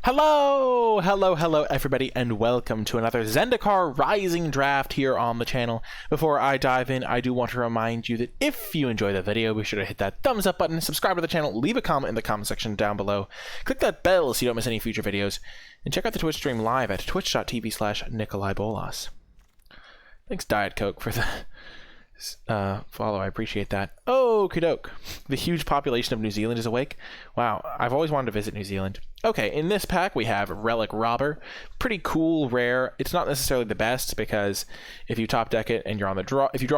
Hello everybody, and welcome to another Zendikar Rising draft here on the channel. Before I dive in, I do want to remind you that if you enjoy the video, be sure to hit that thumbs up button, subscribe to the channel, leave a comment in the comment section down below, click that bell so you don't miss any future videos, and check out the Twitch stream live at twitch.tv/NicolaiBolas. Thanks Diet Coke for the follow, I appreciate that. Okie doke. The huge population of New Zealand is awake. Wow, I've always wanted to visit New Zealand. Okay, in this pack we have Relic Robber. Pretty cool, rare. It's not necessarily the best because if you top deck it and you're on the draw, if you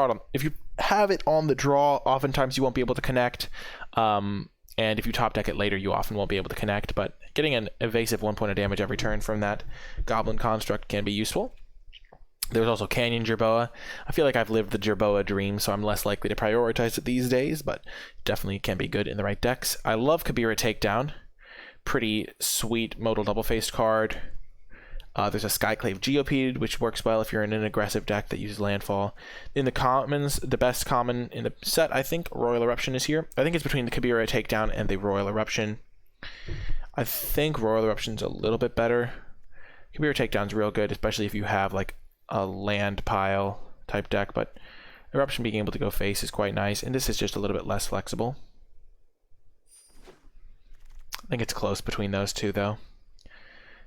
have it on the draw, oftentimes you won't be able to connect. And if you top deck it later, you often won't be able to connect. But getting an evasive 1 point of damage every turn from that Goblin construct can be useful. There's also Canyon Jerboa. I feel like I've lived the Jerboa dream, so I'm less likely to prioritize it these days, but definitely can be good in the right decks. I love Kabira Takedown. Pretty sweet modal double-faced card. There's a Skyclave Geopede, which works well if you're in an aggressive deck that uses landfall. In the commons, the best common in the set, I think, Royal Eruption is here. I think it's between the Kabira Takedown and the Royal Eruption. I think Royal Eruption's a little bit better. Kabira Takedown's real good, especially if you have, like, a land pile type deck, but Eruption being able to go face is quite nice, and this is just a little bit less flexible. I think it's close between those two, though.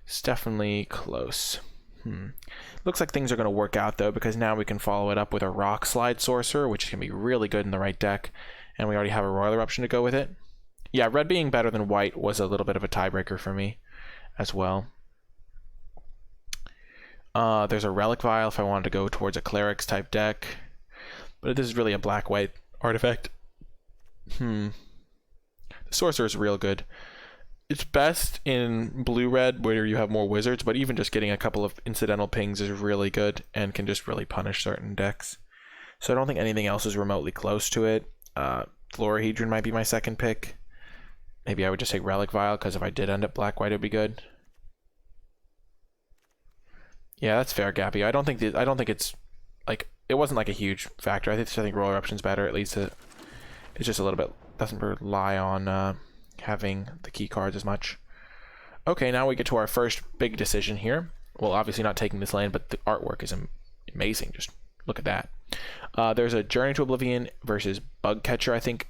It's definitely close. Looks like things are going to work out, though, because now we can follow it up with a Rock Slide Sorcerer, which can be really good in the right deck, and we already have a Royal Eruption to go with it. Yeah, red being better than white was a little bit of a tiebreaker for me as well. There's a Relic Vial if I wanted to go towards a Clerics type deck, but this is really a black-white artifact. The Sorcerer is real good. It's best in blue-red where you have more wizards, but even just getting a couple of incidental pings is really good and can just really punish certain decks. So I don't think anything else is remotely close to it. Florahedron might be my second pick. Maybe I would just take Relic Vial, because if I did end up black-white, it would be good. Yeah, that's fair, Gappy. I don't think it's like it wasn't like a huge factor. I think Royal Eruption's better. At least it's just a little bit doesn't rely on having the key cards as much. Okay, now we get to our first big decision here. Well, obviously not taking this lane, but the artwork is amazing. Just look at that. There's a Journey to Oblivion versus Bug Catcher. I think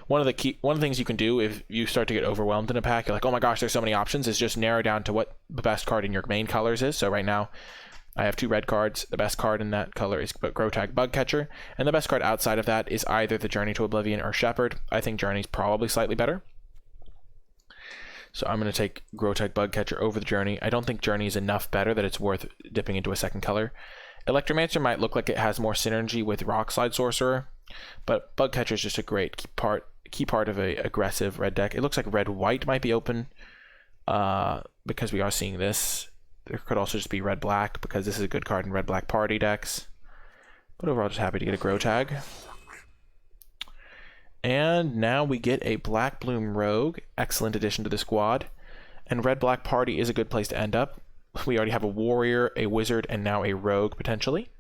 one of the things you can do if you start to get overwhelmed in a pack, you're like, oh my gosh, there's so many options, is just narrow down to what the best card in your main colors is. So right now I have 2 red cards. The best card in that color is Grotag Bugcatcher, and the best card outside of that is either the Journey to Oblivion or Shepherd. I think Journey's probably slightly better, so I'm going to take Grotag Bugcatcher over the Journey. I don't think Journey is enough better that it's worth dipping into a second color. Electromancer might look like it has more synergy with Rock Slide Sorcerer, but Bugcatcher is just a great key part of a aggressive red deck. It looks like red-white might be open because we are seeing this. There could also just be red-black because this is a good card in red-black party decks. But overall, just happy to get a Grotag. And now we get a Black Bloom Rogue. Excellent addition to the squad. And red-black party is a good place to end up. We already have a warrior, a wizard, and now a rogue potentially.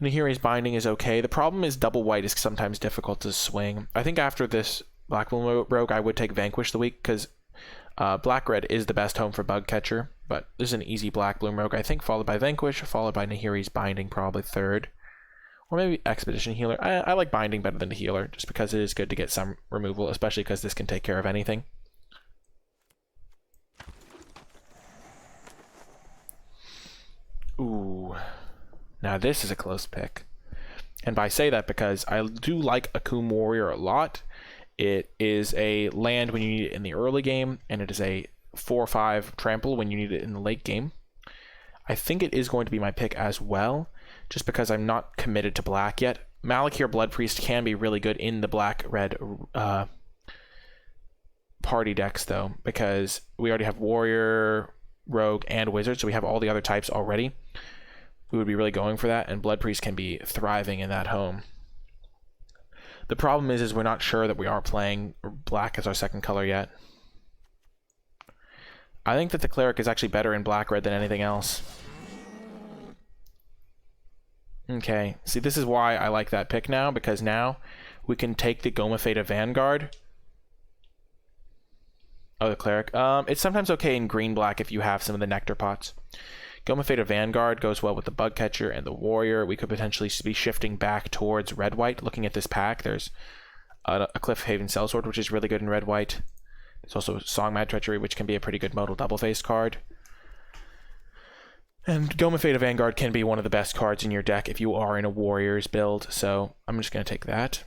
Nahiri's Binding is okay. The problem is double white is sometimes difficult to swing. I think after this Black Bloom Rogue, I would take Vanquish the Week because black-red is the best home for Bugcatcher, but this is an easy Black Bloom Rogue, I think, followed by Vanquish, followed by Nahiri's Binding, probably third. Or maybe Expedition Healer. I like Binding better than the Healer, just because it is good to get some removal, especially because this can take care of anything. Ooh. Now this is a close pick. And I say that because I do like Akoum Warrior a lot. It is a land when you need it in the early game, and it is a 4/5 trample when you need it in the late game. I think it is going to be my pick as well, just because I'm not committed to black yet. Malakir Blood Priest can be really good in the black-red party decks, though, because we already have Warrior, Rogue, and Wizard, so we have all the other types already. We would be really going for that, and Blood Priest can be thriving in that home. The problem is we're not sure that we are playing black as our second color yet. I think that the Cleric is actually better in black-red than anything else. Okay, see, this is why I like that pick now, because now we can take the Goma Fata Vanguard Oh, the cleric. It's sometimes okay in green-black if you have some of the nectar pots. Goma Fader Vanguard goes well with the bug catcher and the warrior. We could potentially be shifting back towards red-white. Looking at this pack, there's a Cliffhaven Sellsword, which is really good in red-white. There's also Song Mad Treachery, which can be a pretty good modal double-faced card. And Goma Fader Vanguard can be one of the best cards in your deck if you are in a warriors build. So I'm just going to take that.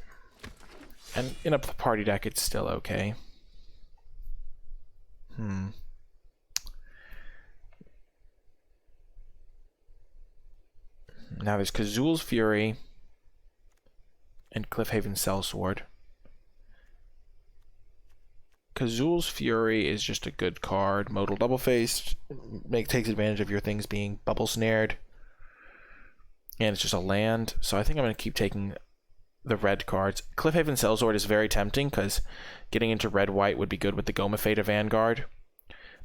And in a party deck, it's still okay. Now there's Kazul's Fury and Cliffhaven Sellsword. Kazul's Fury is just a good card. Modal double-faced. Takes advantage of your things being bubble snared. And it's just a land. So I think I'm going to keep taking the red cards. Cliffhaven Sellsword is very tempting because getting into red-white would be good with the Goma Fader Vanguard.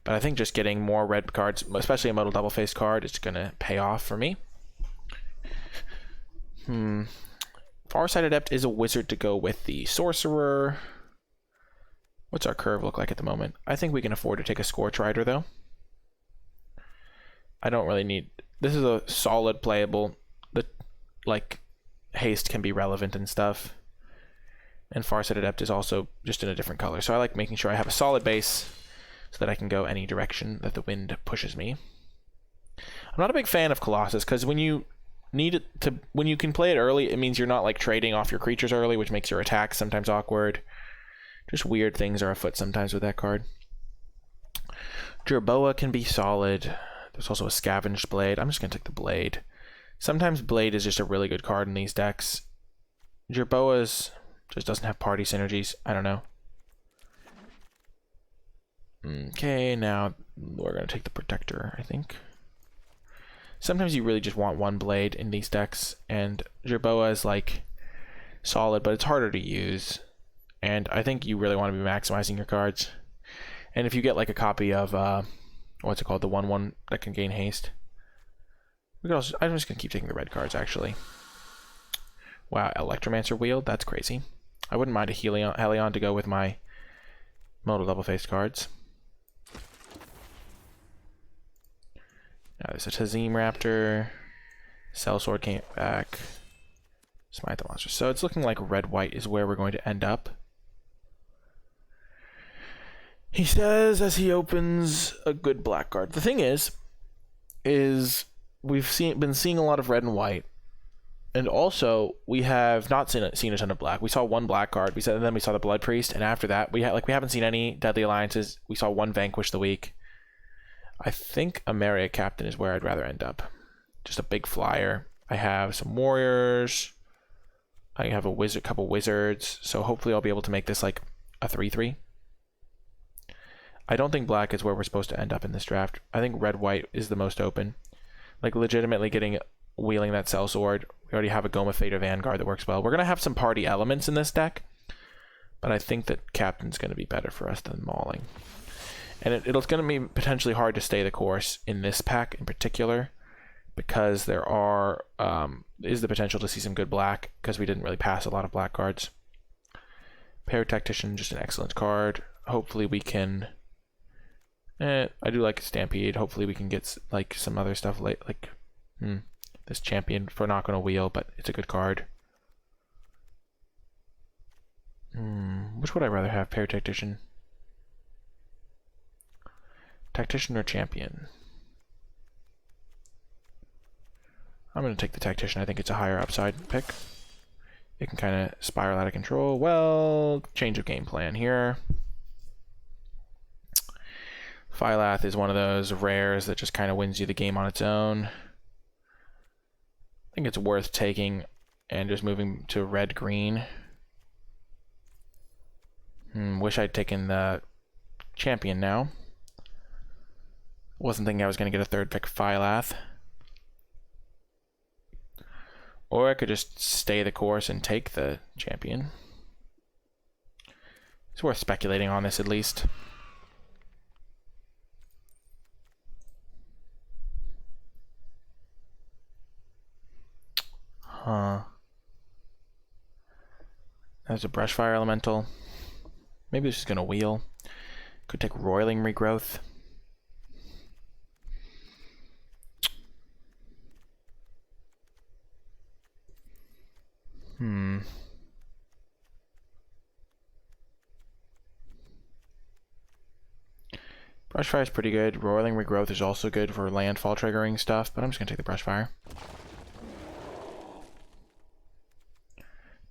But I think just getting more red cards, especially a modal double-faced card, is going to pay off for me. Farsight Adept is a wizard to go with the sorcerer. What's our curve look like at the moment? I think we can afford to take a Scorch Rider, though. I don't really need... This is a solid playable. Like, haste can be relevant and stuff. And Farsight Adept is also just in a different color. So I like making sure I have a solid base so that I can go any direction that the wind pushes me. I'm not a big fan of Colossus, because when you when you can play it early, it means you're not like trading off your creatures early, which makes your attacks sometimes awkward. Just weird things are afoot sometimes with that card. Jerboa can be solid. There's also a Scavenged Blade. I'm just going to take the Blade. Sometimes Blade is just a really good card in these decks. Jerboa's just doesn't have party synergies. I don't know. Okay, now we're going to take the Protector, I think. Sometimes you really just want one blade in these decks, and Jerboa is like solid, but it's harder to use. And I think you really want to be maximizing your cards. And if you get like a copy of what's it called, the 1/1 that can gain haste. I'm just gonna keep taking the red cards actually. Wow, Electromancer Wield, that's crazy. I wouldn't mind a Helion to go with my modal double-faced cards. Now there's a Tazim Raptor. Sellsword came back. Smite the monster. So it's looking like red-white is where we're going to end up. He says as he opens a good black card. The thing is we've been seeing a lot of red and white, and also we have not seen a ton of black. We saw one black card. And then we saw the Blood Priest, and after that we haven't seen any Deadly Alliances. We saw one Vanquish the Weak. I think a Maria Captain is where I'd rather end up. Just a big flyer. I have some warriors. I have a couple wizards. So hopefully I'll be able to make this like a 3/3. I don't think black is where we're supposed to end up in this draft. I think red-white is the most open. Like legitimately wheeling that Sellsword. We already have a Goma Fader Vanguard that works well. We're going to have some party elements in this deck, but I think that Captain's going to be better for us than Mauling. And it's going to be potentially hard to stay the course in this pack in particular, because there is the potential to see some good black, because we didn't really pass a lot of black cards. Paratactician, just an excellent card. Hopefully we can... I do like Stampede. Hopefully we can get like some other stuff like this Champion for not going to wheel, but it's a good card. Which would I rather have? Paratactician? Tactician or Champion? I'm going to take the Tactician. I think it's a higher upside pick. It can kind of spiral out of control. Well, change of game plan here. Phylath is one of those rares that just kind of wins you the game on its own. I think it's worth taking and just moving to red-green. Wish I'd taken the Champion now. Wasn't thinking I was going to get a third pick Phylath. Or I could just stay the course and take the Champion. It's worth speculating on this at least. There's a Brushfire Elemental. Maybe it's just going to wheel. Could take Roiling Regrowth. Brush Fire is pretty good. Roiling Regrowth is also good for landfall triggering stuff, but I'm just going to take the Brush Fire.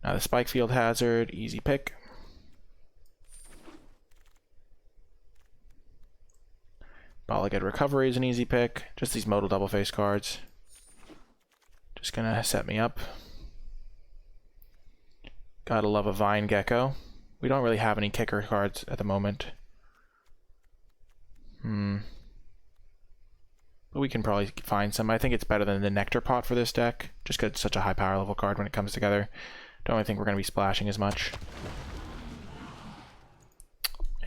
Now the Spike Field Hazard, easy pick. Bolligad Recovery is an easy pick. Just these modal double face cards. Just going to set me up. Gotta love a Vine Gecko. We don't really have any kicker cards at the moment. But we can probably find some. I think it's better than the Nectar Pot for this deck, just because it's such a high power level card when it comes together. Don't really think we're going to be splashing as much.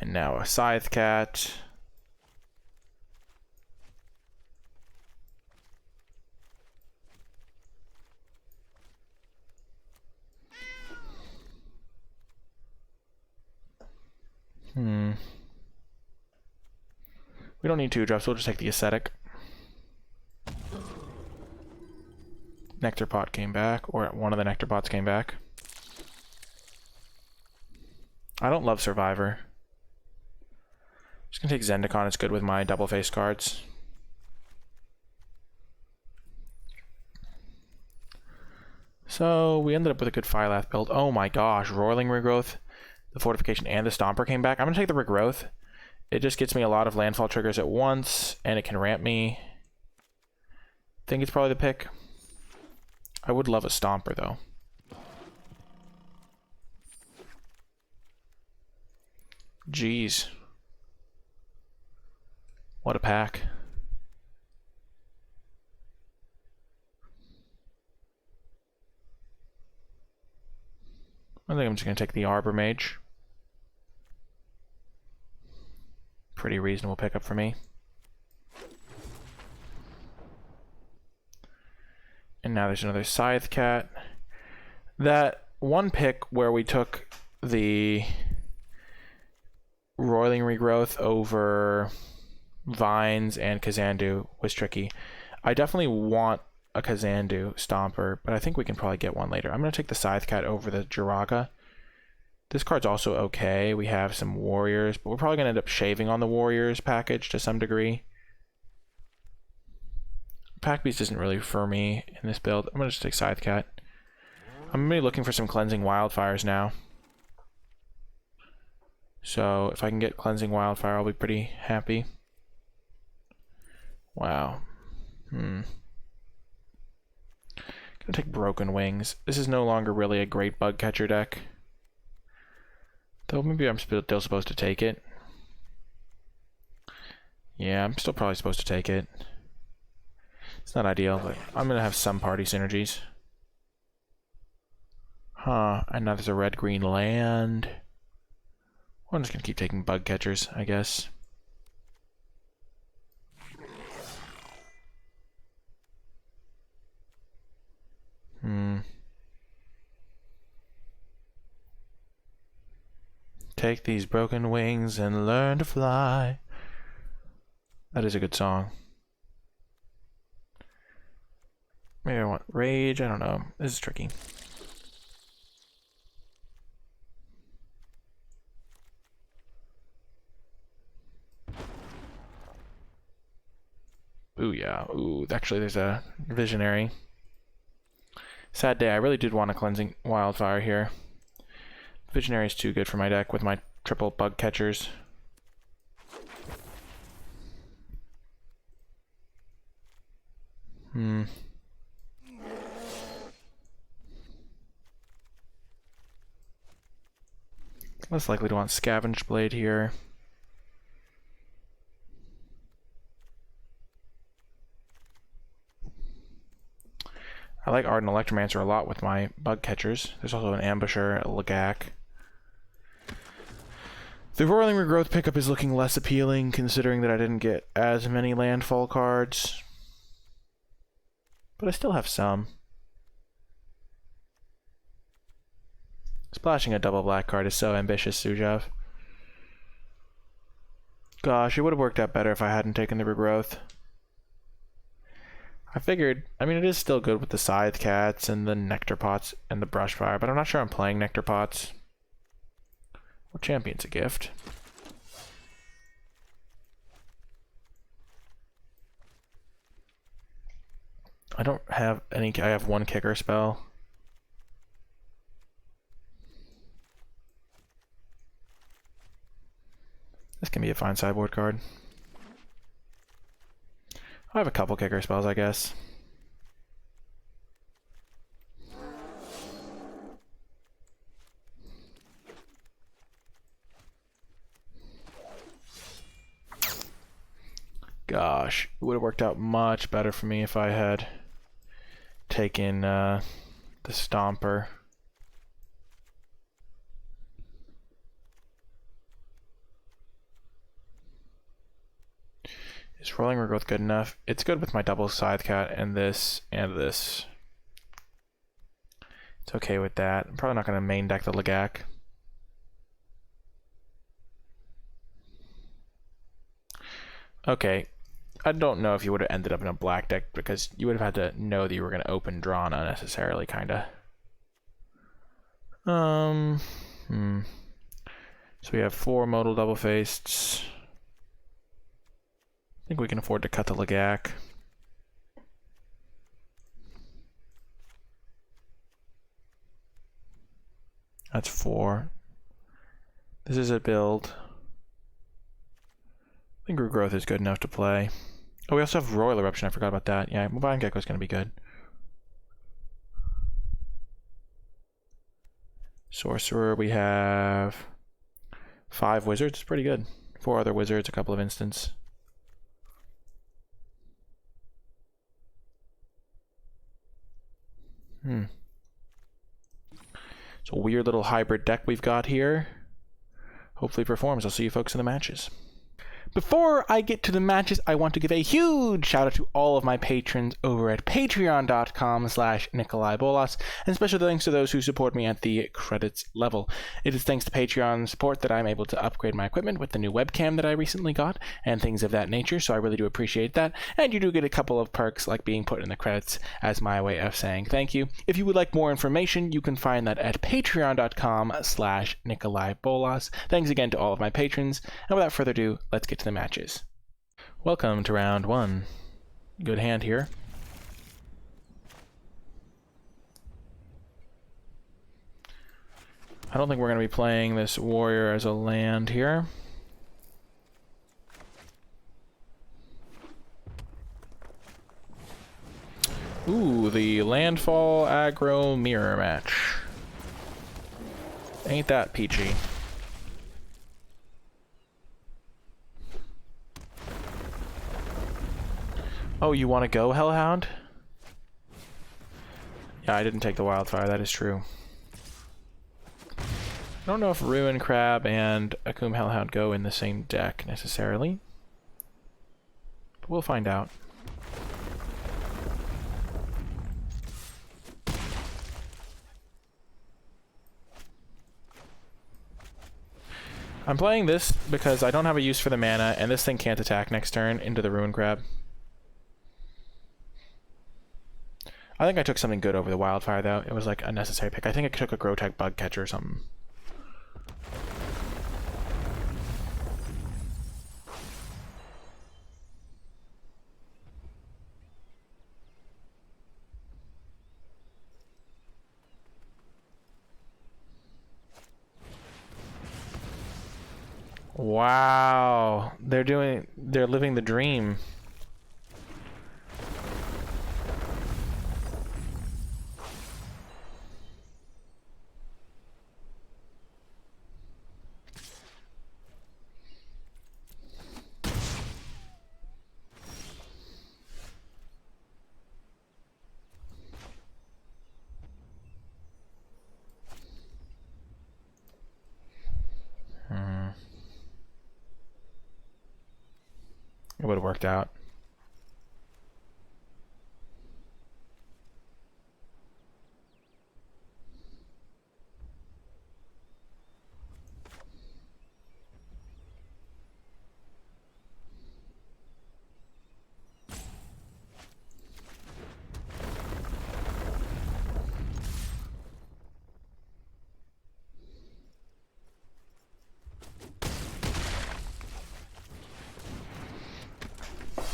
And now a Scythe Cat. We don't need 2-drops, we'll just take the Ascetic. Nectar Pot came back, or one of the Nectar Pots came back. I don't love Survivor. Just gonna take Zendikar, it's good with my double face cards. So we ended up with a good Firelath build. Oh my gosh, Roiling Regrowth, the Fortification, and the Stomper came back. I'm gonna take the Regrowth. It just gets me a lot of landfall triggers at once, and it can ramp me. Think it's probably the pick. I would love a Stomper, though. Jeez. What a pack. I think I'm just going to take the Arbor Mage. Pretty reasonable pickup for me. And now there's another Scythe Cat. That one pick where we took the Roiling Regrowth over Vines and Kazandu was tricky. I definitely want a Kazandu Stomper, but I think we can probably get one later. I'm going to take the Scythe Cat over the Jiraga. This card's also okay. We have some Warriors, but we're probably going to end up shaving on the Warriors package to some degree. Pack Beast isn't really for me in this build. I'm going to just take Scythe Cat. I'm going to be looking for some Cleansing Wildfires now. So if I can get Cleansing Wildfire, I'll be pretty happy. Wow. Gonna take Broken Wings. This is no longer really a great bug catcher deck. Though maybe I'm still supposed to take it. Yeah, I'm still probably supposed to take it. It's not ideal, but I'm gonna have some party synergies. Huh, and now there's a red-green land. Well, I'm just gonna keep taking bug catchers, I guess. Take these broken wings and learn to fly. That is a good song. Maybe I want Rage, I don't know. This is tricky. Ooh, yeah. Ooh, actually there's a Visionary. Sad day, I really did want a Cleansing Wildfire here. Visionary is too good for my deck with my triple bug catchers. Less likely to want Scavenge Blade here. I like Ardent Electromancer a lot with my bug catchers. There's also an Ambusher, a Lagak. The Roiling Regrowth pickup is looking less appealing, considering that I didn't get as many landfall cards. But I still have some. Splashing a double black card is so ambitious, Sujav. Gosh, it would have worked out better if I hadn't taken the regrowth. I figured, I mean, it is still good with the scythe cats and the nectar pots and the brush fire, but I'm not sure I'm playing nectar pots. Well, champion's a gift. I don't have any, I have one kicker spell. This can be a fine sideboard card. I have a couple kicker spells, I guess. Gosh, it would have worked out much better for me if I had taken the Stomper. Is Rolling Regrowth good enough? It's good with my double Scythe Cat and this and this. It's okay with that. I'm probably not going to main deck the Lagak. Okay. I don't know if you would have ended up in a black deck because you would have had to know that you were going to open drawn unnecessarily, kinda. So we have 4 modal double-faced. I think we can afford to cut the Lagak. That's 4. This is a build. I think Regrowth is good enough to play. Oh, we also have Royal Eruption. I forgot about that. Yeah, Vine Gecko is going to be good. Sorcerer, we have 5 wizards. It's pretty good. 4 other wizards, a couple of instants. It's a weird little hybrid deck we've got here. Hopefully it performs. I'll see you folks in the matches. Before I get to the matches, I want to give a huge shout out to all of my patrons over at patreon.com/NicolaiBolas, and special thanks to those who support me at the credits level. It is thanks to Patreon support that I'm able to upgrade my equipment with the new webcam that I recently got, and things of that nature, so I really do appreciate that. And you do get a couple of perks like being put in the credits as my way of saying thank you. If you would like more information, you can find that at patreon.com/NicolaiBolas. Thanks again to all of my patrons, and without further ado, let's get to the matches. Welcome to round 1. Good hand here. I don't think we're going to be playing this warrior as a land here. Ooh, the landfall aggro mirror match. Ain't that peachy. Oh, you want to go, Hellhound? Yeah, I didn't take the Wildfire, that is true. I don't know if Ruin Crab and Akum Hellhound go in the same deck, necessarily. But we'll find out. I'm playing this because I don't have a use for the mana, and this thing can't attack next turn into the Ruin Crab. I think I took something good over the Wildfire, though. It was like a necessary pick. I think I took a Grotech Bug Catcher or something. Wow. They're living the dream. It would have worked out.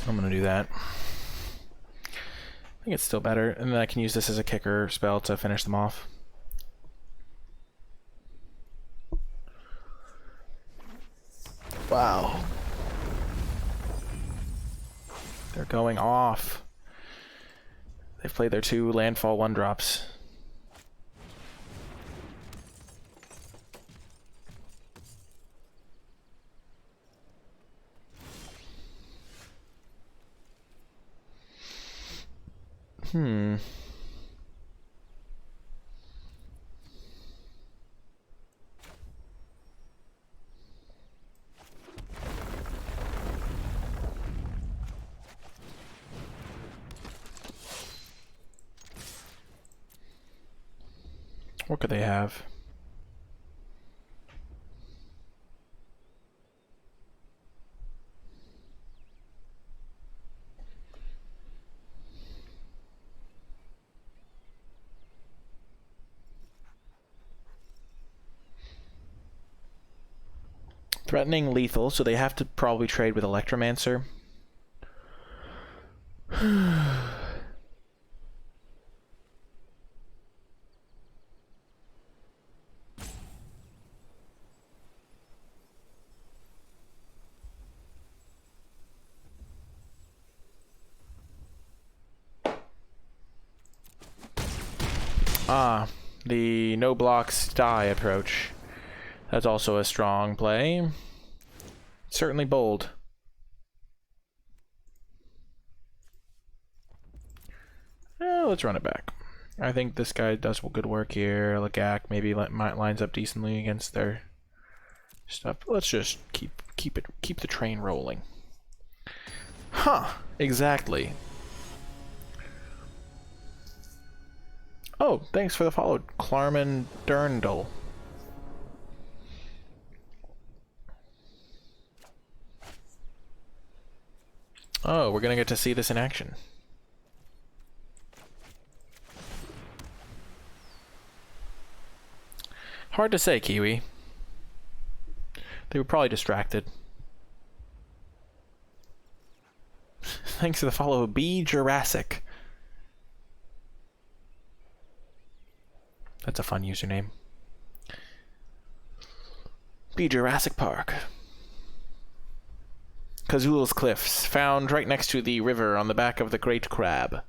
I'm gonna do that. I think it's still better, and then I can use this as a kicker spell to finish them off. Wow. They're going off. They've played their 2 landfall 1-drops. What could they have? Threatening lethal, so they have to probably trade with Electromancer. The no blocks die approach. That's also a strong play. Certainly bold. Let's run it back. I think this guy does good work here. Lagak maybe lines up decently against their stuff. Let's just keep the train rolling. Huh, exactly. Oh, thanks for the follow, Klarman Durndal. Oh, we're gonna get to see this in action. Hard to say, Kiwi. They were probably distracted. Thanks for the follow, B Jurassic. That's a fun username. Be Jurassic Park. Kazul's Cliffs, found right next to the river on the back of the Great Crab.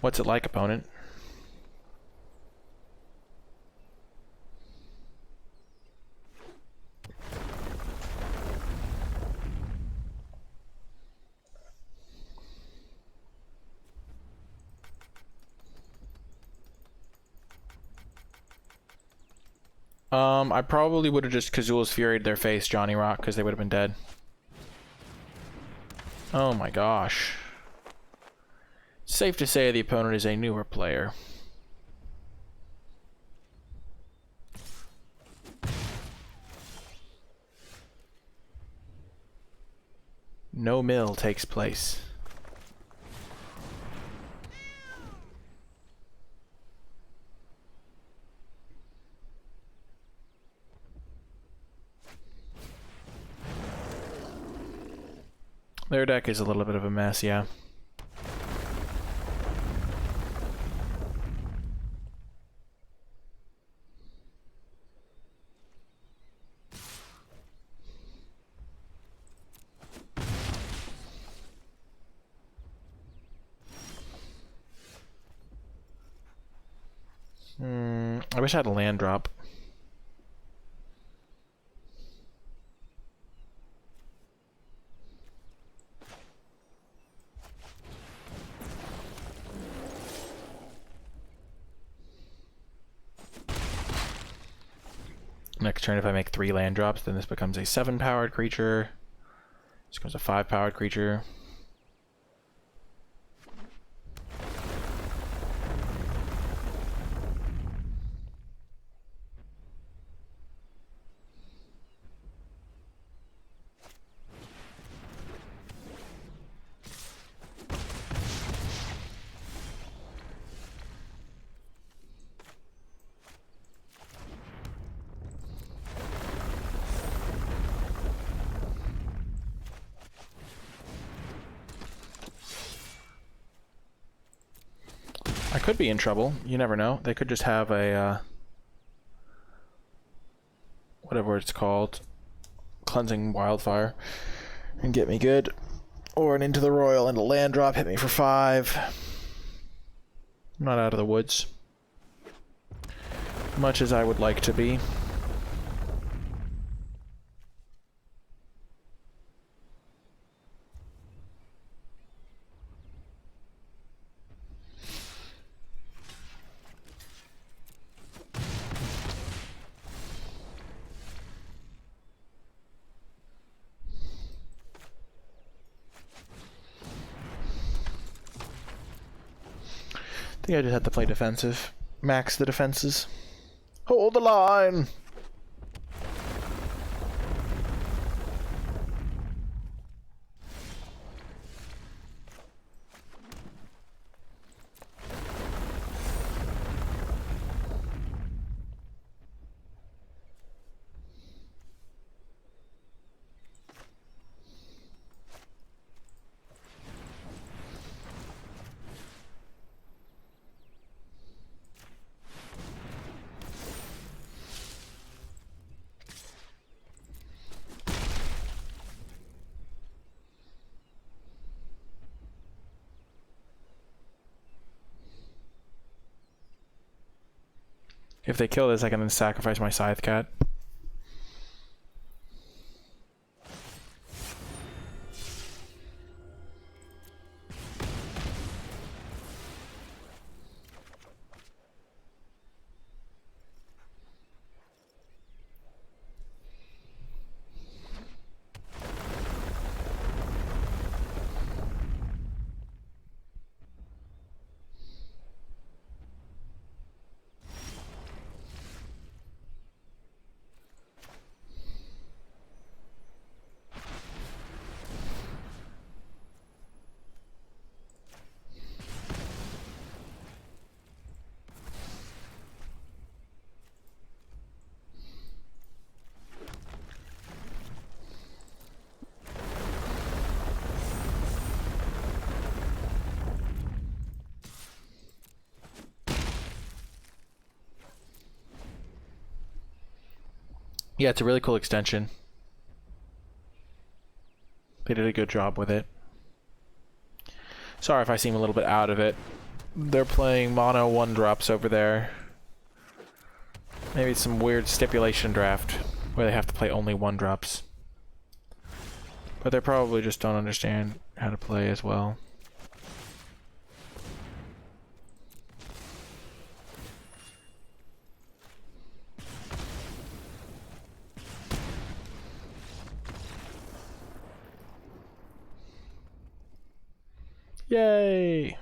What's it like, opponent? I probably would have just Kazul's Furied their face, Johnny Rock, because they would have been dead. Oh my gosh. Safe to say the opponent is a newer player. No mill takes place. Their deck is a little bit of a mess, yeah. I wish I had a land drop. Next turn, if I make 3 land drops, then this becomes a 7-powered creature. This becomes a 5-powered creature. could be in trouble. You never know. They could just have a whatever it's called, cleansing wildfire, and get me good. Or an Into the Royal and a land drop hit me for 5. I'm not out of the woods. Much as I would like to be. I think I just had to play defensive. Max the defenses. Hold the line! If they kill this, I can then sacrifice my Scythe Cat. Yeah, it's a really cool extension. They did a good job with it. Sorry if I seem a little bit out of it. They're playing mono 1-drops over there. Maybe it's some weird stipulation draft where they have to play only 1-drops. But they probably just don't understand how to play as well. Yay!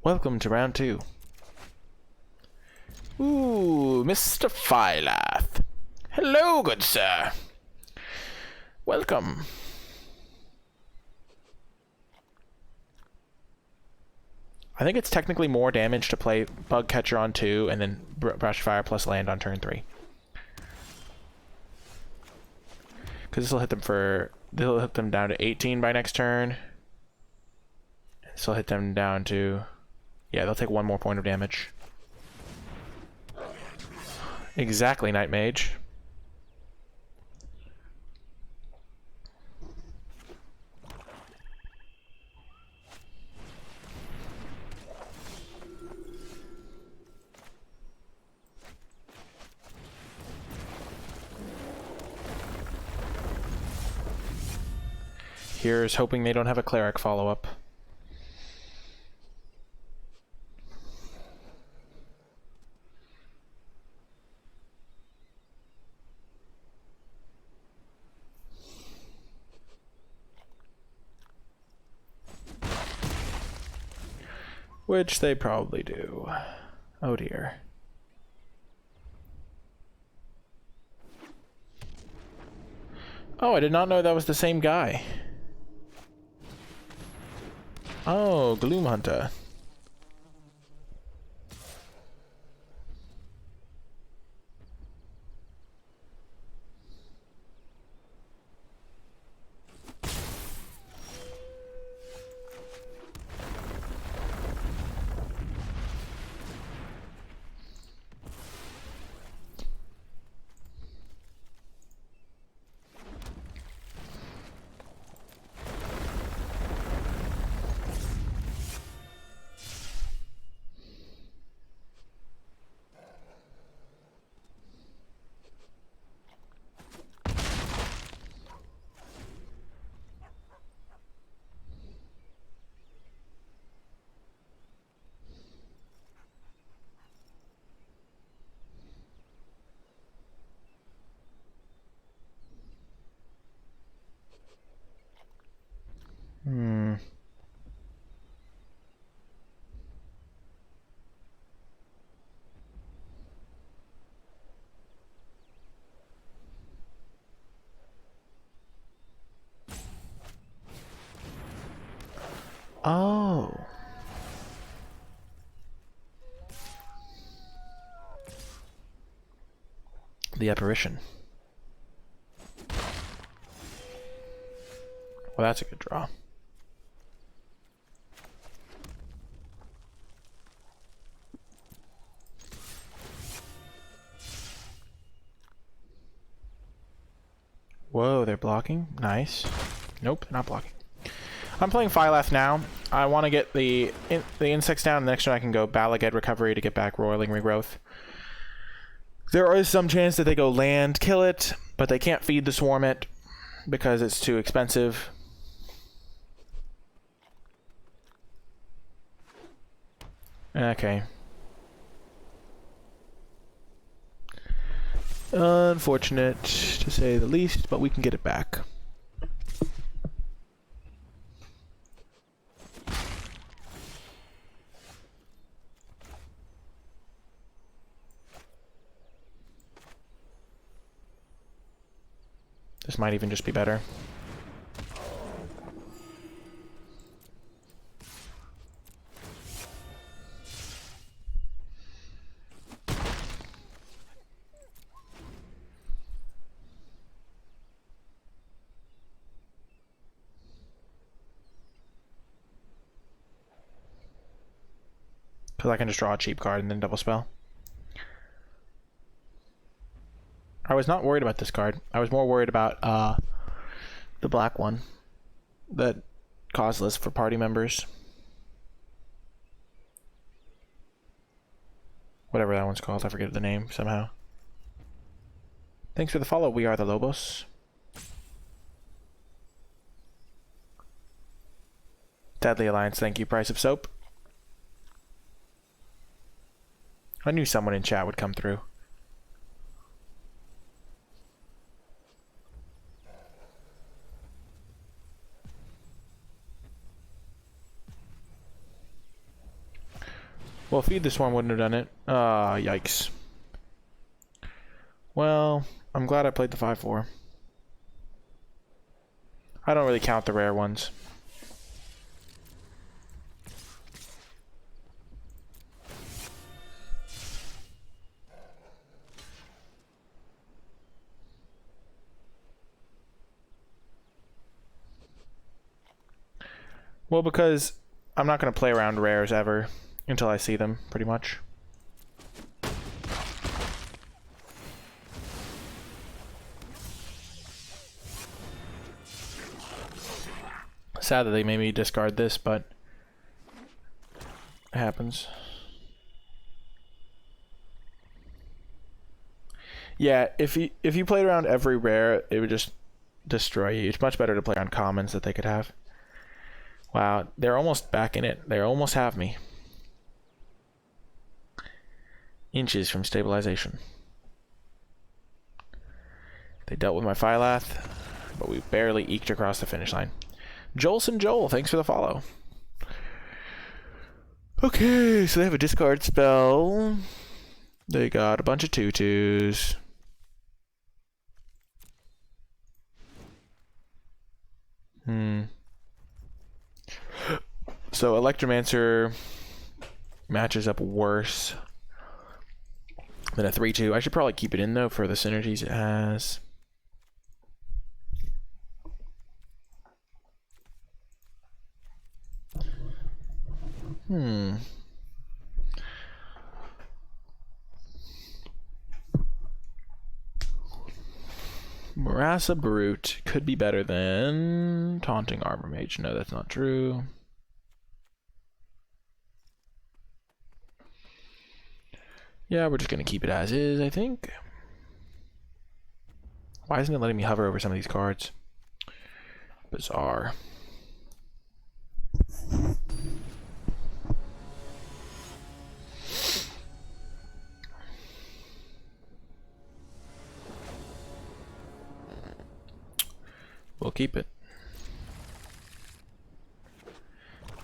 Welcome to round 2. Ooh, Mr. Phylath. Hello, good sir. Welcome. I think it's technically more damage to play Bug Catcher on 2 and then Brush Fire plus land on turn 3. Because this will hit them for... They'll hit them down to 18 by next turn. This will hit them down to... Yeah, they'll take 1 more point of damage. Exactly, Night Mage. Here's hoping they don't have a Cleric follow-up. Which they probably do. Oh dear. Oh, I did not know that was the same guy. Oh, Gloom Hunter. Oh. The apparition. Well, that's a good draw. Whoa, they're blocking? Nice. Nope, not blocking. I'm playing Phyleth now. I want to get the insects down. The next turn I can go Balaged Recovery to get back Roiling Regrowth. There is some chance that they go land, kill it, but they can't feed the swarm it because it's too expensive. Okay. Unfortunate, to say the least, but we can get it back. This might even just be better. Because I can just draw a cheap card and then double spell. I was not worried about this card. I was more worried about the black one. That causeless for party members. Whatever that one's called. I forget the name somehow. Thanks for the follow. We are the Lobos. Deadly Alliance. Thank you. Price of Soap. I knew someone in chat would come through. Well, Feed the Swarm wouldn't have done it. Yikes. Well, I'm glad I played the 5/4. I don't really count the rare ones. Well, because I'm not going to play around rares ever until I see them, pretty much. Sad that they made me discard this, but it happens. Yeah, if you played around every rare, it would just destroy you. It's much better to play on commons that they could have. Wow, they're almost back in it. They almost have me. Inches from stabilization. They dealt with my Phyleth, but we barely eked across the finish line. Jolson Joel, thanks for the follow. Okay, so they have a discard spell. They got a bunch of 2/2s. So Electromancer matches up worse than a 3/2. I should probably keep it in though for the synergies it has. Marassa Brute could be better than Taunting Armor Mage. No, that's not true. Yeah, we're just going to keep it as is, I think. Why isn't it letting me hover over some of these cards? Bizarre. We'll keep it.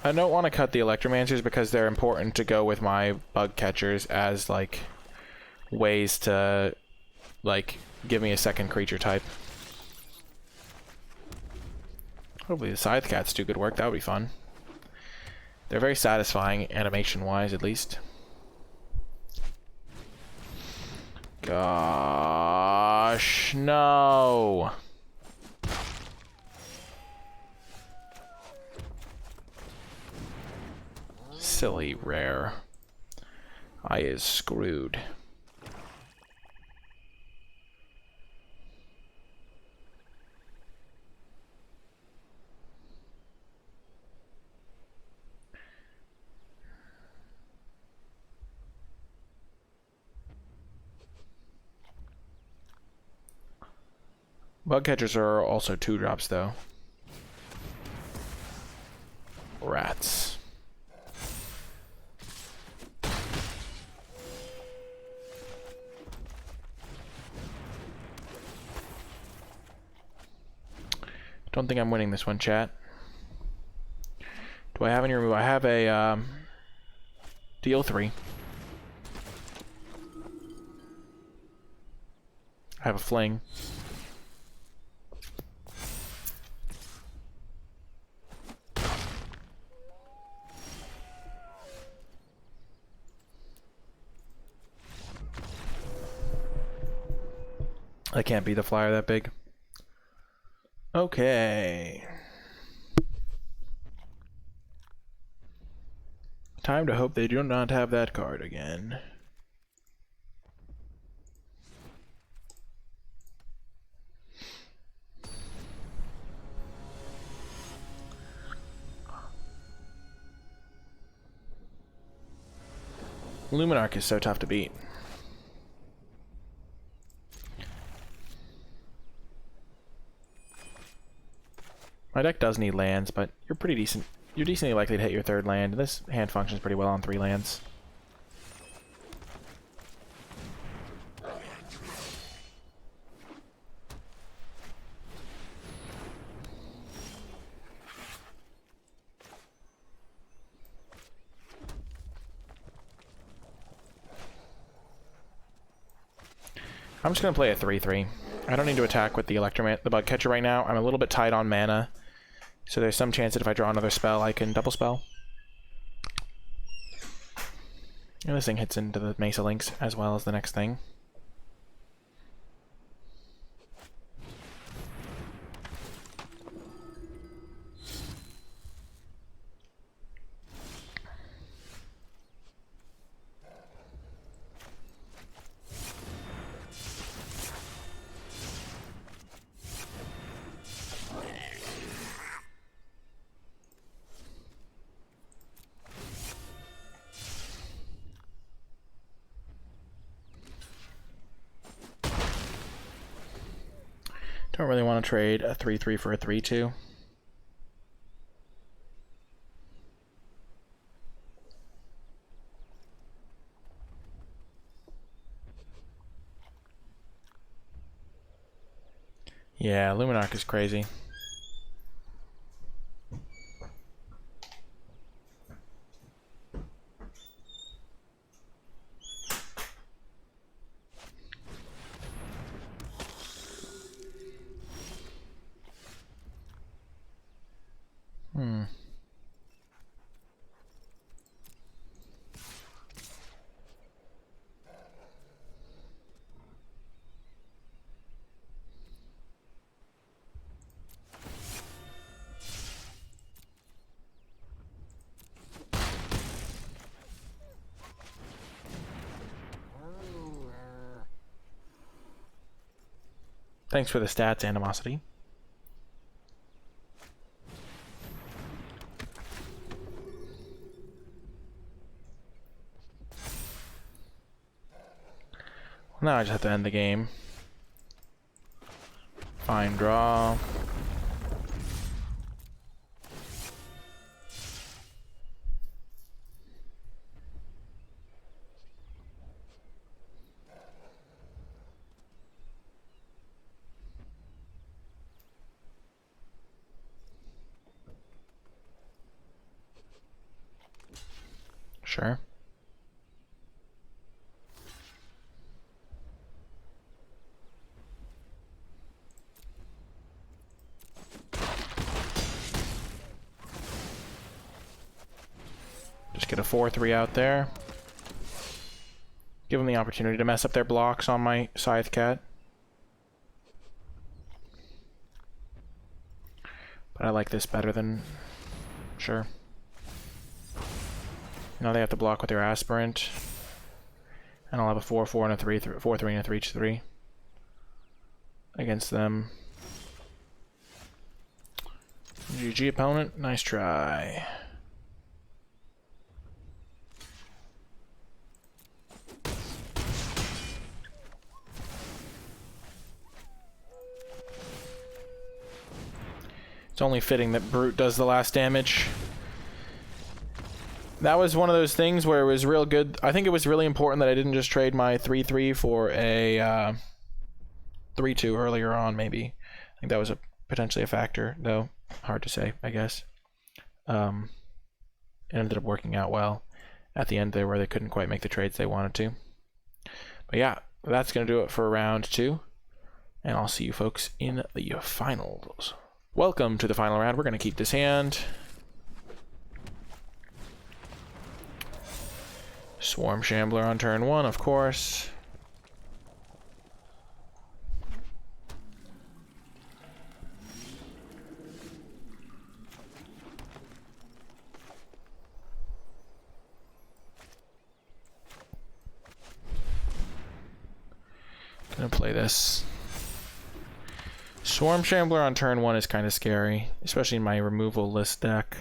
I don't want to cut the Electromancers because they're important to go with my bug catchers as like ways to like give me a second creature type. Hopefully the Scythe Cats do good work. That would be fun. They're very satisfying, animation-wise, at least. Gosh, no! Silly rare. I is screwed. Bug catchers are also 2-drops, though. Rats. Don't think I'm winning this one, chat. Do I have any remove? I have a deal 3. I have a fling. I can't beat the flyer that big. Okay. Time to hope they do not have that card again. Luminarch is so tough to beat. My deck does need lands, but you're pretty decent. You're decently likely to hit your 3rd land. This hand functions pretty well on 3 lands. I'm just going to play a 3/3. I don't need to attack with the the bug catcher right now. I'm a little bit tight on mana, so there's some chance that if I draw another spell, I can double spell. And this thing hits into the Mesa Links as well as the next thing. Don't really want to trade a 3/3 for a 3/2. Yeah, Luminarch is crazy. Thanks for the stats, Animosity. Well, now I just have to end the game. Fine draw. Sure. Just get a 4-3 out there. Give them the opportunity to mess up their blocks on my Scythe Cat. But I like this better than... Sure. Now they have to block with their Aspirant. And I'll have a 4-4 and a 4-3 and a 3-3 against them. GG opponent, nice try. It's only fitting that Brute does the last damage. That was one of those things where it was real good. I think it was really important that I didn't just trade my 3-3 for a 3-2 earlier on, maybe. I think that was potentially a factor, though. Hard to say, I guess. It ended up working out well at the end there where they couldn't quite make the trades they wanted to. But yeah, that's going to do it for round 2. And I'll see you folks in the finals. Welcome to the final round. We're going to keep this hand. Swarm Shambler on turn 1, of course. Gonna play this. Swarm Shambler on turn 1 is kind of scary, especially in my removal list deck.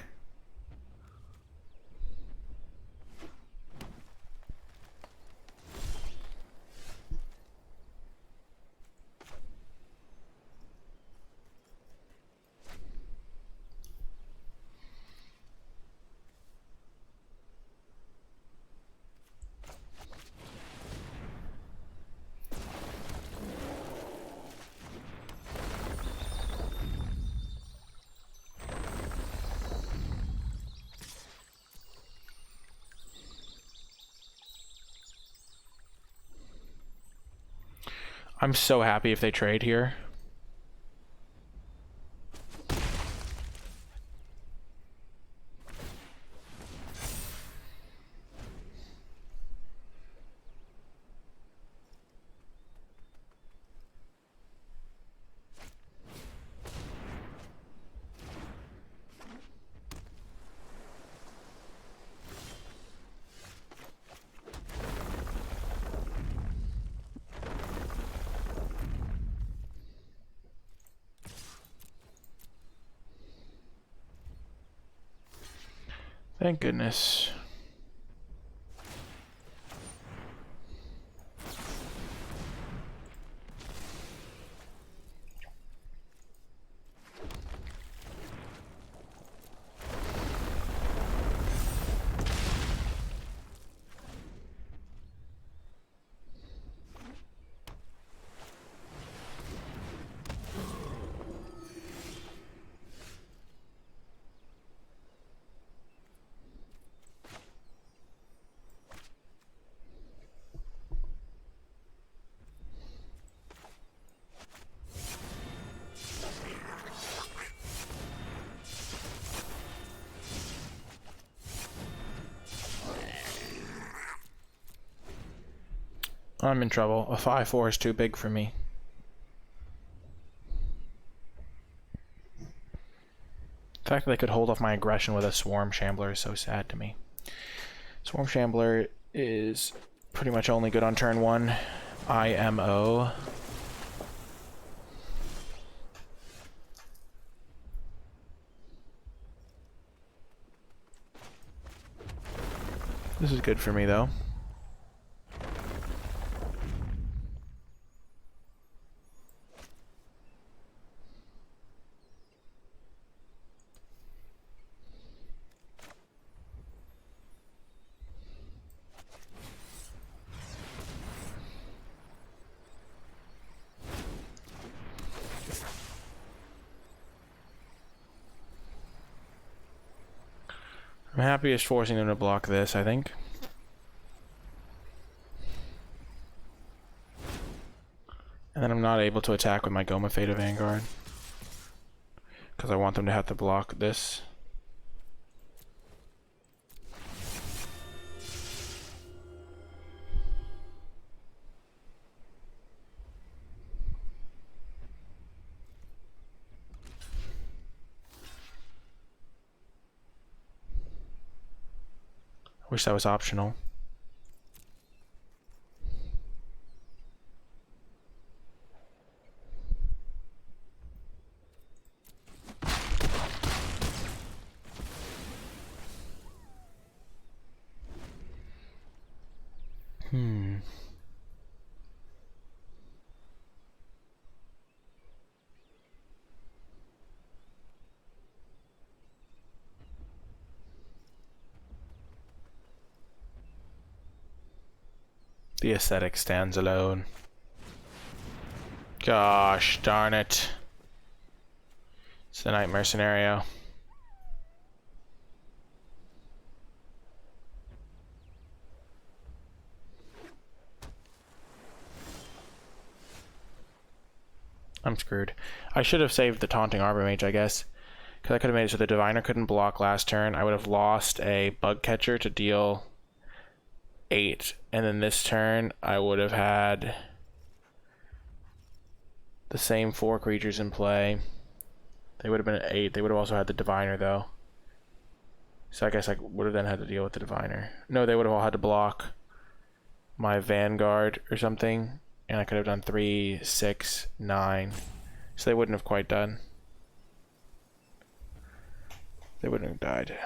I'm so happy if they trade here. Thank goodness. I'm in trouble. A 5-4 is too big for me. The fact that they could hold off my aggression with a Swarm Shambler is so sad to me. Swarm Shambler is pretty much only good on turn 1. IMO. This is good for me though. I'm happiest forcing them to block this, I think. And then I'm not able to attack with my Goma Fata Vanguard, because I want them to have to block this. I wish that was optional. The aesthetic stands alone. Gosh darn it. It's the nightmare scenario. I'm screwed. I should have saved the taunting Arbor Mage, I guess. Because I could have made it so the Diviner couldn't block last turn. I would have lost a Bug Catcher to deal 8. And then this turn, I would have had the same 4 creatures in play. They would have been at 8. They would have also had the Diviner, though. So I guess I would have then had to deal with the Diviner. No, they would have all had to block my Vanguard or something. And I could have done 3, 6, 9. So they wouldn't have quite done. They wouldn't have died.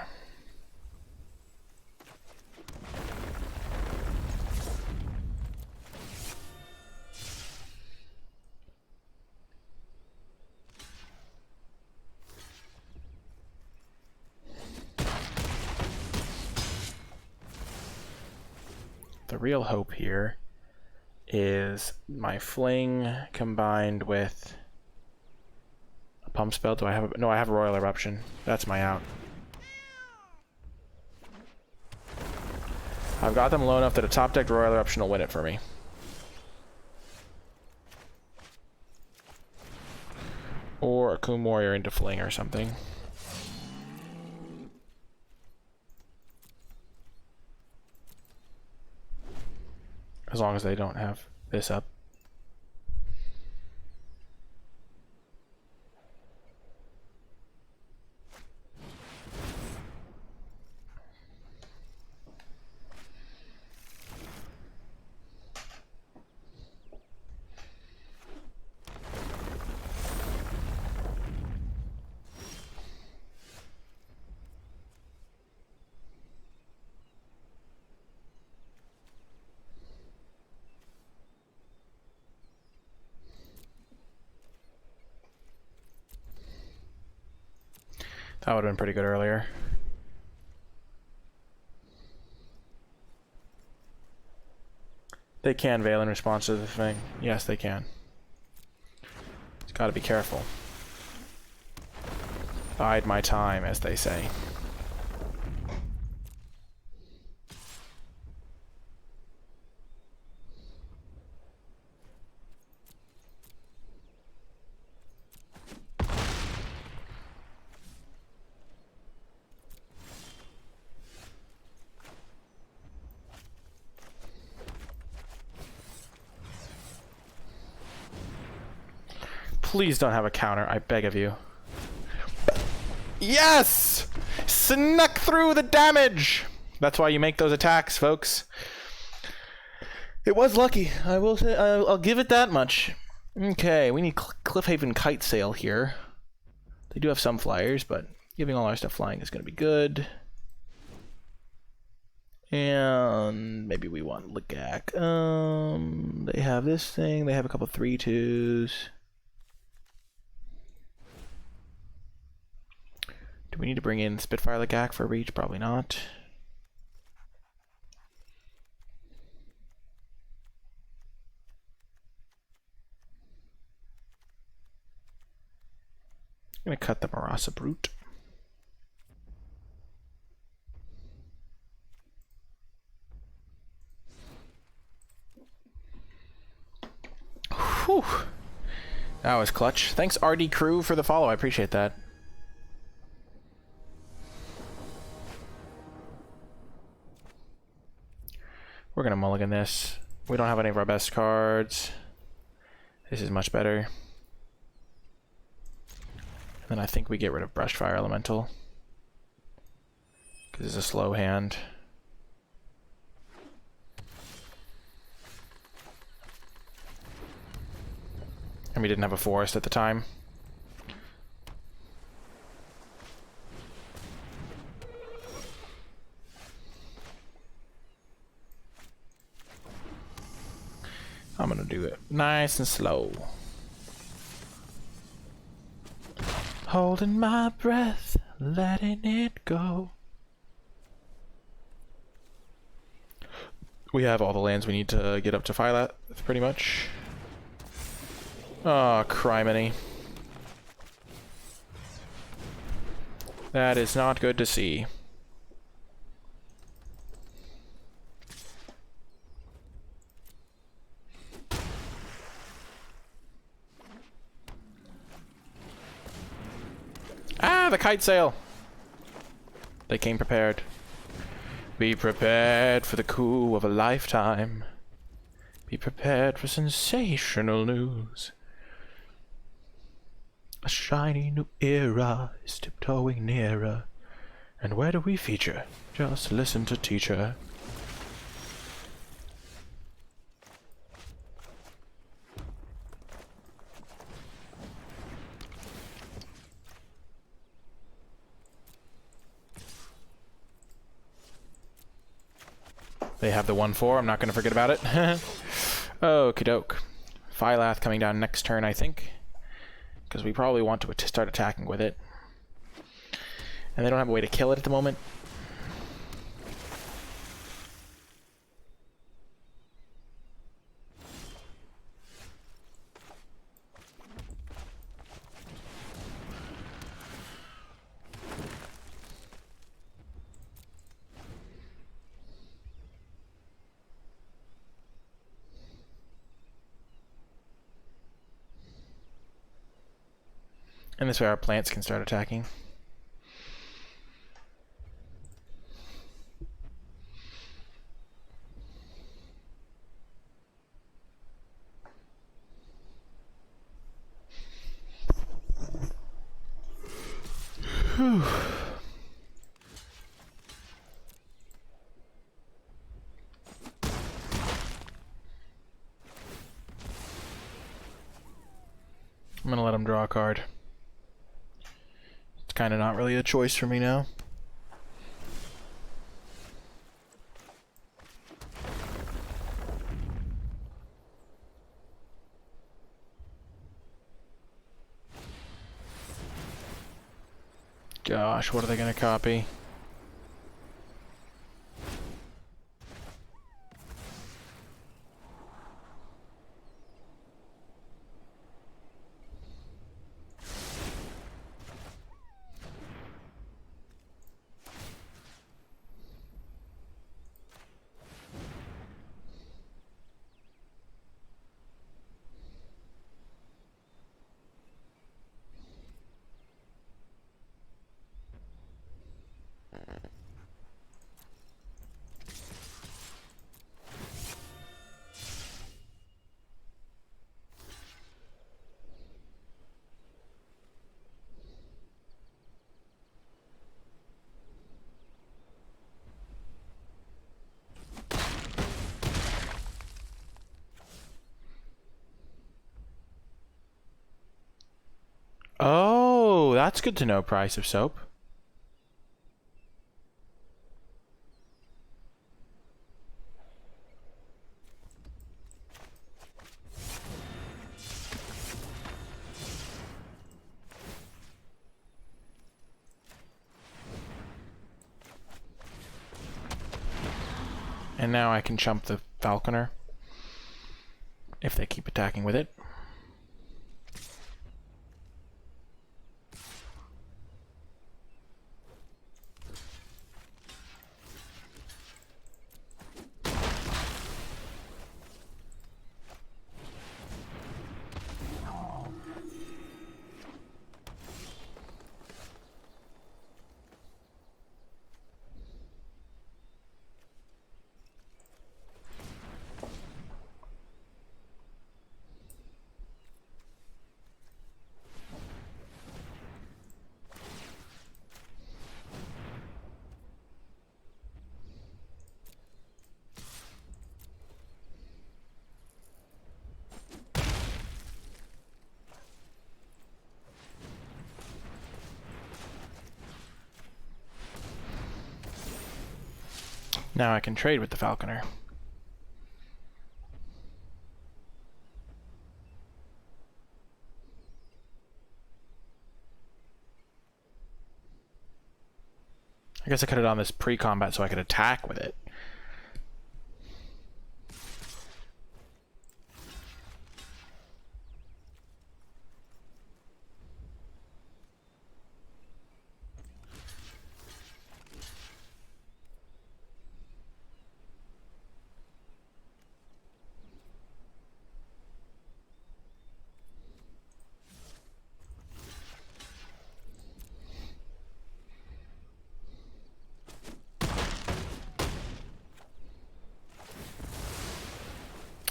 The real hope here is my Fling combined with a pump spell. Do I have a, no, I have a Royal Eruption. That's my out. I've got them low enough that a top decked Royal Eruption will win it for me. Or a Coom Warrior into Fling or something. As long as they don't have this up. That would have been pretty good earlier. They can Veil in response to the thing. Yes, they can. Just gotta be careful. Bide my time, as they say. Please don't have a counter, I beg of you. Yes! Snuck through the damage! That's why you make those attacks, folks. It was lucky. I will say, I'll give it that much. Okay, we need Cliffhaven Kite Sail here. They do have some flyers, but giving all our stuff flying is going to be good. And maybe we want Legak. They have this thing. They have a couple 3/2s. Do we need to bring in Spitfire Legak for reach? Probably not. I'm gonna cut the Marasa Brute. Whew. That was clutch. Thanks RD Crew for the follow. I appreciate that. We're gonna mulligan this. We don't have any of our best cards. This is much better. And then I think we get rid of Brushfire Elemental, because it's a slow hand. And we didn't have a forest at the time. I'm gonna do it nice and slow. Holding my breath, letting it go. We have all the lands we need to get up to Philat, pretty much. Oh, criminy. That is not good to see. Ah, the kite sail! They came prepared. Be prepared for the coup of a lifetime. Be prepared for sensational news. A shiny new era is tiptoeing nearer. And where do we feature? Just listen to teacher. They have the 1-4, I'm not going to forget about it. Okie doke. Philath coming down next turn, I think. Because we probably want to start attacking with it. And they don't have a way to kill it at the moment. And this way our plants can start attacking. Whew. I'm gonna let him draw a card. It's kind of not really a choice for me now. Gosh, what are they gonna copy? Oh, that's good to know, price of soap. And now I can chump the Falconer if they keep attacking with it. Now I can trade with the Falconer. I guess I could have done this pre-combat so I could attack with it.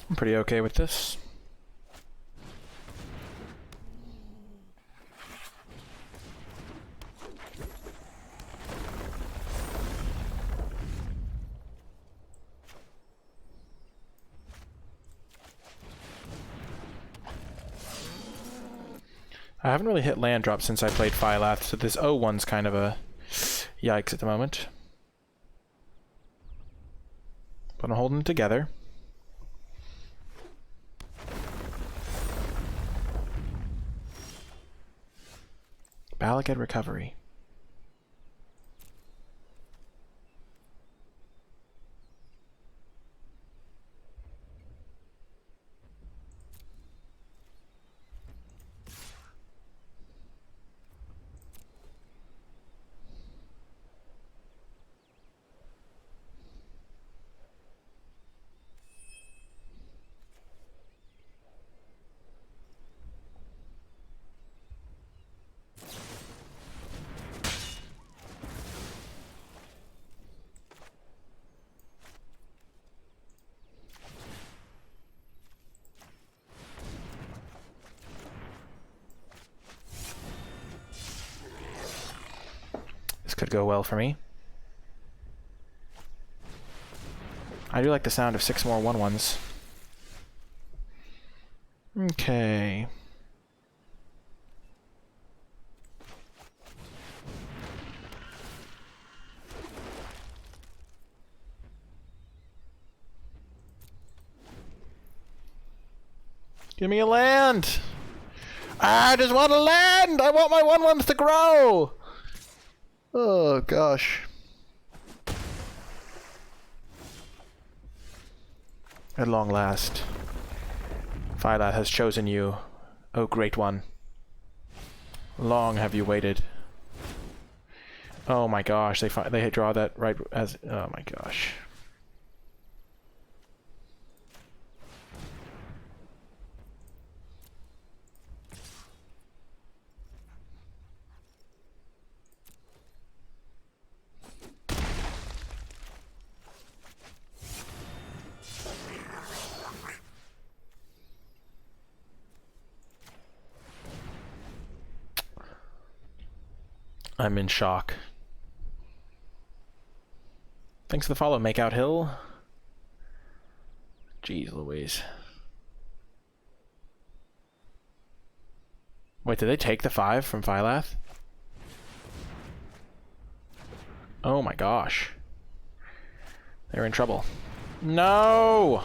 I'm pretty okay with this. I haven't really hit land drop since I played Phylath, so this O1's kind of a yikes at the moment. But I'm holding it together. Balagad recovery. Could go well for me. I do like the sound of 6 more 1/1s. Okay. Give me a land! I just want a land! I want my 1/1s to grow! Oh, gosh. At long last, Phylath has chosen you, O great one. Long have you waited. Oh my gosh, they draw that right as... Oh my gosh. I'm in shock. Thanks for the follow, Make Out Hill. Jeez Louise. Wait, did they take the 5 from Phylath? Oh my gosh. They're in trouble. No!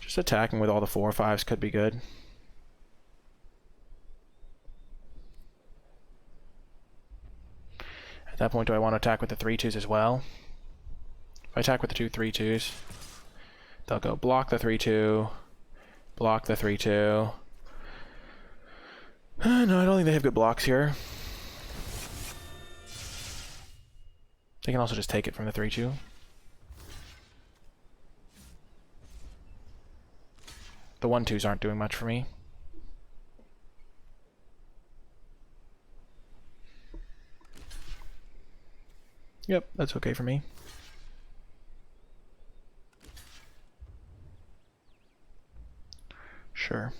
Just attacking with all the 4/5s could be good. At that point, do I want to attack with the 3/2s as well? If I attack with the 2 3/2s, they'll go block the 3/2, block the 3/2. No, I don't think they have good blocks here. They can also just take it from the 3/2. The 1/2s aren't doing much for me. Yep, that's okay for me. Sure.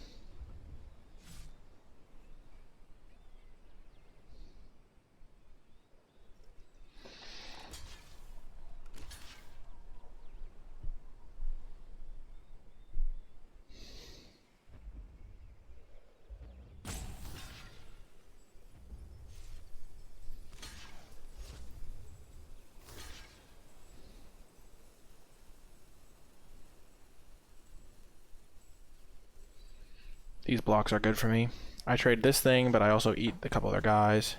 These blocks are good for me. I trade this thing, but I also eat a couple other guys.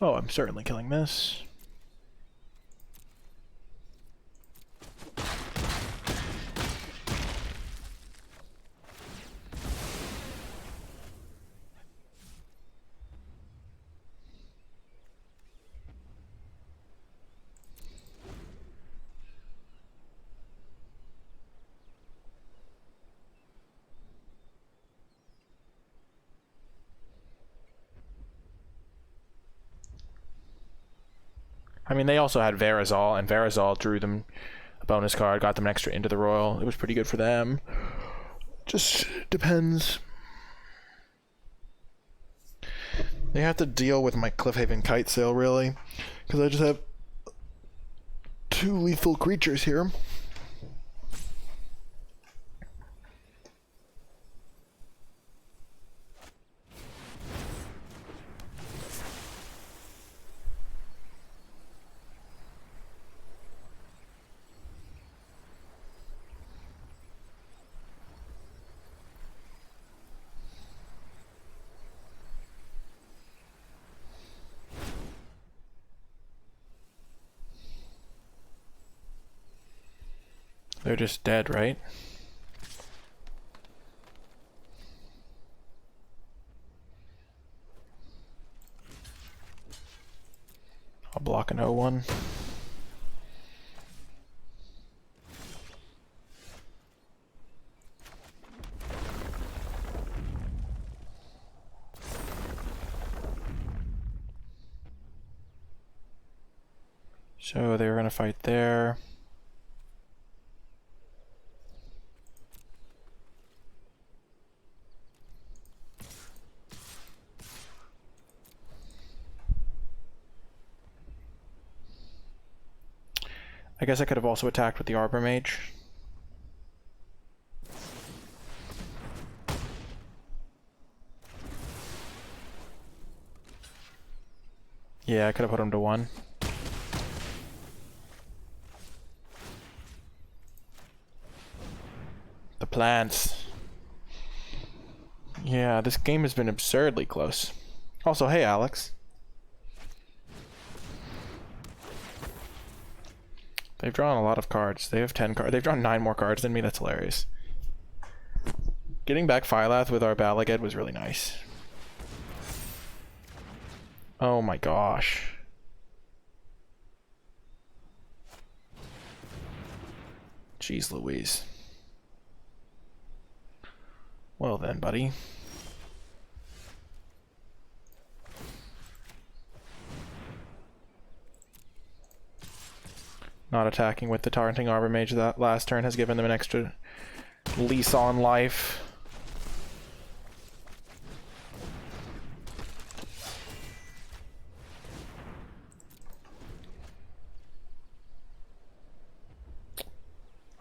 Oh, I'm certainly killing this. I mean, they also had Verazal, and Verazal drew them a bonus card, got them an extra into the Royal. It was pretty good for them. Just depends. They have to deal with my Cliffhaven Kite Sail, really, because I just have 2 lethal creatures here. They're just dead, right? I'll block an 0-1. So they were gonna fight there. I guess I could have also attacked with the Arbor Mage. Yeah, I could have put him to 1. The plants. Yeah, this game has been absurdly close. Also, hey Alex. They've drawn a lot of cards. They have 10 cards. They've drawn 9 more cards than me. That's hilarious. Getting back Phylath with our Balaged was really nice. Oh my gosh. Jeez Louise. Well then, buddy. Not attacking with the Taunting Arbor Mage that last turn has given them an extra lease on life.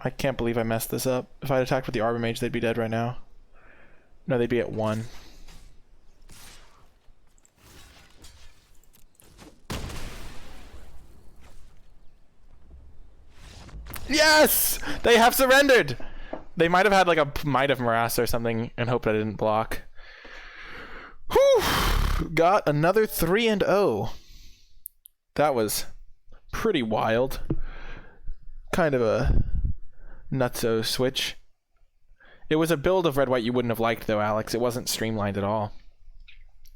I can't believe I messed this up. If I'd attacked with the Arbor Mage, they'd be dead right now. No, they'd be at 1. Yes! They have surrendered! They might have had like a Might of Morass or something and hoped I didn't block. Whew! Got another 3-0. That was pretty wild. Kind of a nutso switch. It was a build of red-white you wouldn't have liked though, Alex. It wasn't streamlined at all.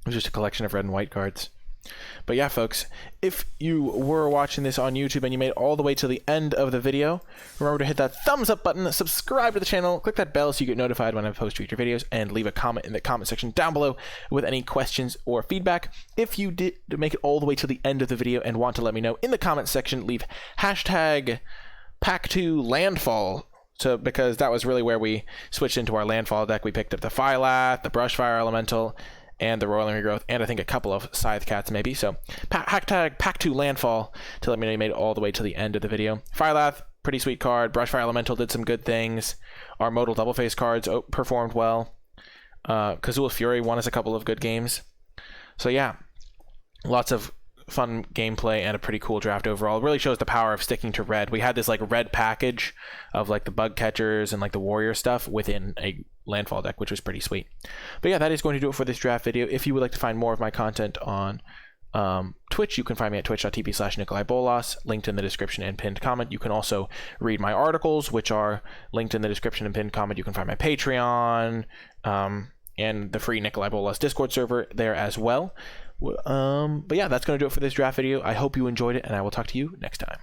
It was just a collection of red and white cards. But yeah, folks, if you were watching this on YouTube and you made it all the way to the end of the video, remember to hit that thumbs up button, subscribe to the channel, click that bell so you get notified when I post future videos, and leave a comment in the comment section down below with any questions or feedback. If you did make it all the way to the end of the video and want to let me know in the comment section, leave hashtag Pack2 Landfall. So, because that was really where we switched into our landfall deck. We picked up the Phylath, the Brushfire Elemental, and the Roiling Regrowth, and I think a couple of Scythe Cats maybe. So hashtag Pack2 Landfall to let me know you made it all the way to the end of the video. Phylath, pretty sweet card. Brushfire Elemental did some good things. Our modal double face cards performed well. Kazula Fury won us a couple of good games. So yeah, lots of fun gameplay and a pretty cool draft overall. It really shows the power of sticking to red. We had this like red package of like the bug catchers and like the warrior stuff within a landfall deck, which was pretty sweet. But yeah, that is going to do it for this draft video. If you would like to find more of my content on Twitch, you can find me at twitch.tv/NicolaiBolas, linked in the description and pinned comment. You can also read my articles, which are linked in the description and pinned comment. You can find my Patreon and the free NicolaiBolas Discord server there as well. But yeah, that's going to do it for this draft video. I hope you enjoyed it, and I will talk to you next time.